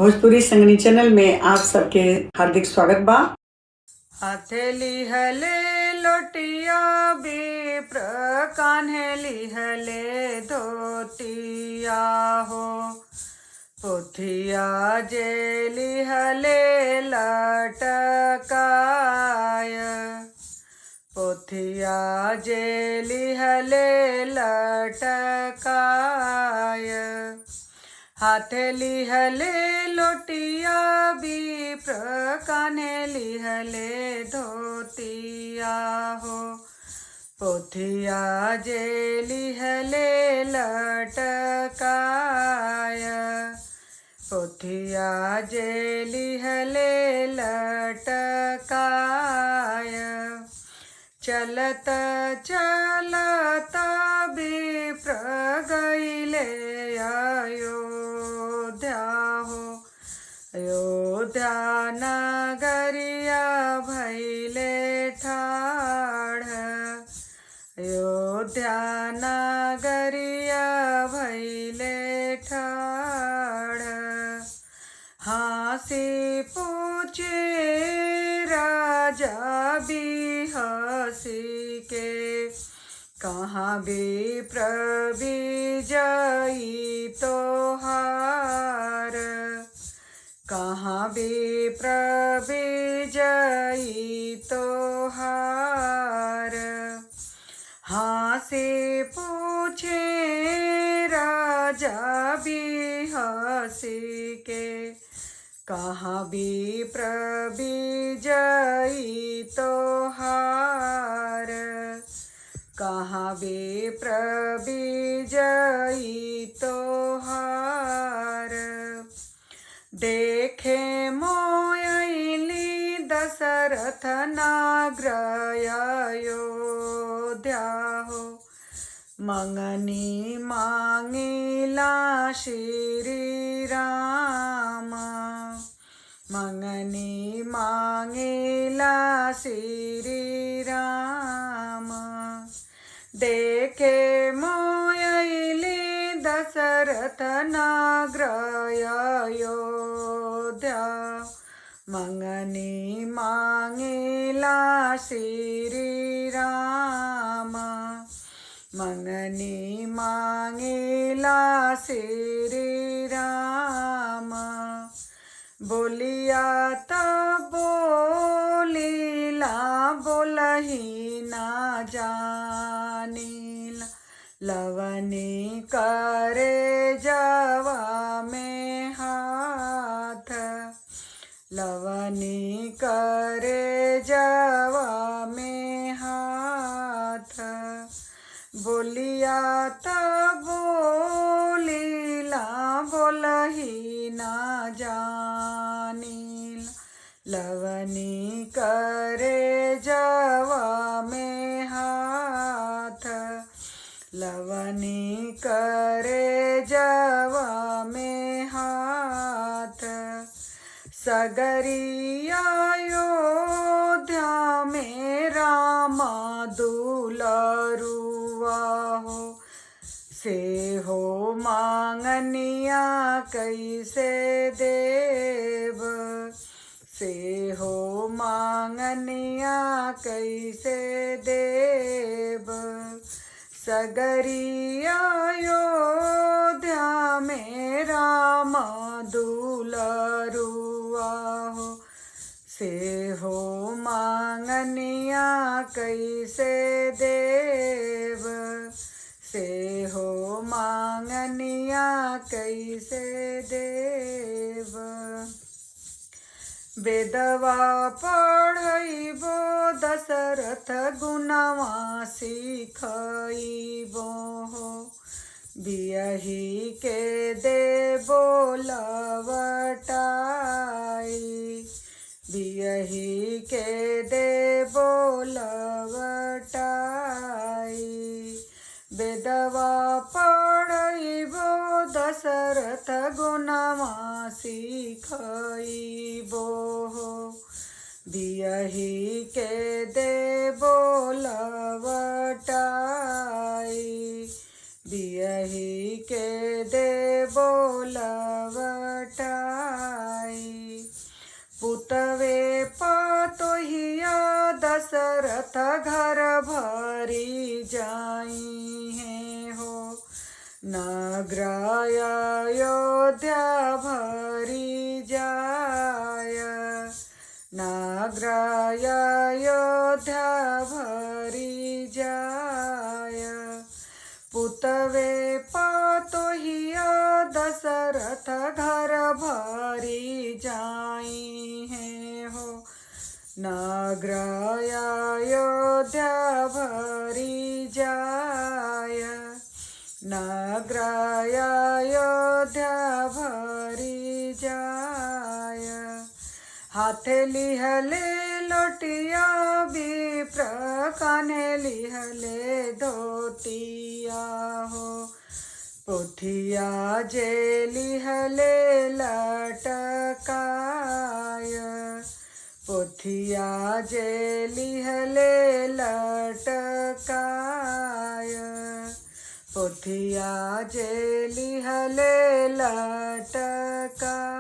Bhojpuri संगनी channel में आप सबके हार्दिक स्वागत बा। हथेली हले लोटिया विप्र कान्हेली हले धोतिया हो। पोथिया जेली हले लटकाय। पोथिया जेली हले लटकाय। हाथेली हले लोटिया विप्र कान्हेली हले धोतिया हो। पोथिया जेली हले लटकाय। पोथिया जेली हले लटकाय। चलत चलत विप्र गईले अयोध्या हो। अयोध्या नगरिया भैले ठाढ़। अयोध्या नगरिया भैले ठाढ़। हाँसी पूछे राजा बिहसी के। कहाँ विप्र विजयी तोहार। कहाँ विप्र विजयी तोहार। हाँसी पूछे राजा बिहसी के। कहाँ विप्र विजयी तोहार। कहाँ विप्र विजयी तोहार। देखे मोयली दशरथ नाग्रय अयोध्या हो। मंगनी मांगिला श्री राम। मंगनी मांगिला श्री राम। देखे मोयली दशरथ नाग्रय अयोध्या। मंगनी मांगिला श्री राम। मंगनी मांगिला श्री राम। बोलिया तब बोलिला बोलही ना जानिला। लवनी करे जवा में हाथ। लवनी करे जवा में हाथ। बोलिया तब बोलिला बोलही ना जानिला। लवनी करे जवा में हाथ। लवनी करे जवा में हाथ। सगरी अयोध्या में राम दुलरुआ हो। से हो मांगनिया कैसे देव। से हो मांगनिया कैसे देव। सगरी अयोध्या में राम दुलरुआ हो। से हो मांगनिया कैसे देव। से हो मांगनिया कैसे देव। वेदवा पढ़इबो दशरथ गुणवा सिखइबो हो। बियही के देबो लवटाई। बियही के देबो लवटाई। वेदवा पढ़इबो दशरथ गुणवा सिखइबो हो। बियही के देबो लवटाई। बियही के देबो लवटाई। जाई। पुतवे पतोहिया दशरथ घर भरी जाई है हो। नगर अयोध्या भरी जाय, नगर अयोध्या भरी जाय। पुतवे पतोहिया दशरथ घर भरी जाई है हो। नगर अयोध्या भरी जाय, नगर अयोध्या भरी जाय। हाथे लिहले लोटिया विप्र कान्हे लिहले धोतिया हो। पोथिया जे लिहले लटकाय, पोथिया जे लिहले लटकाय, पोथिया जे लिहले लटकाय।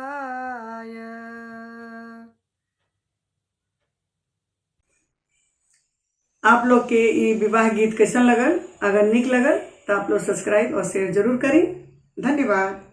आप लोग के ये विवाह गीत कैसन लगल? अगर निक लगल तो आप लोग सब्सक्राइब और शेयर जरूर करें। धन्यवाद।